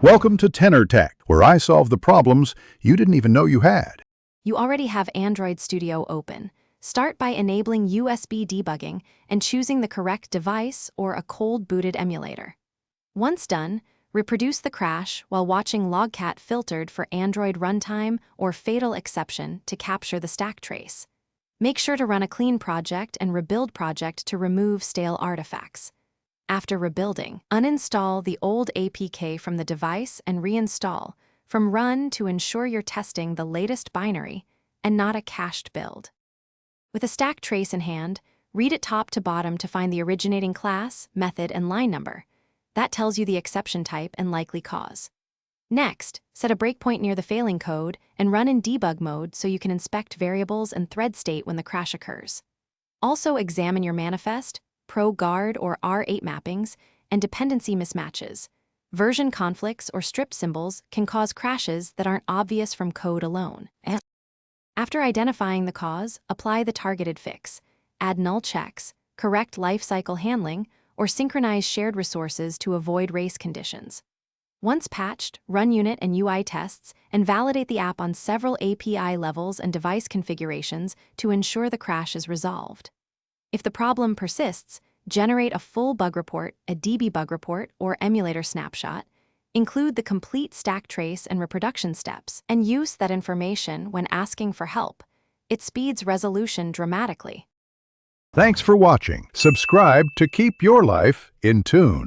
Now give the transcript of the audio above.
Welcome to Tenor Tech, where I solve the problems you didn't even know you had. You already have Android Studio open. Start by enabling USB debugging and choosing the correct device or a cold-booted emulator. Once done, reproduce the crash while watching Logcat filtered for Android runtime or fatal exception to capture the stack trace. Make sure to run a clean project and rebuild project to remove stale artifacts. After rebuilding, uninstall the old APK from the device and reinstall from run to ensure you're testing the latest binary and not a cached build. With a stack trace in hand, read it top to bottom to find the originating class, method, and line number. That tells you the exception type and likely cause. Next, set a breakpoint near the failing code and run in debug mode so you can inspect variables and thread state when the crash occurs. Also examine your manifest, pro-guard or R8 mappings, and dependency mismatches. Version conflicts or strip symbols can cause crashes that aren't obvious from code alone. After identifying the cause, apply the targeted fix. Add null checks, correct lifecycle handling, or synchronize shared resources to avoid race conditions. Once patched, run unit and UI tests and validate the app on several API levels and device configurations to ensure the crash is resolved. If the problem persists, generate a full bug report, a DB bug report, or emulator snapshot. Include the complete stack trace and reproduction steps, and use that information when asking for help. It speeds resolution dramatically. Thanks for watching. Subscribe to keep your life in tune.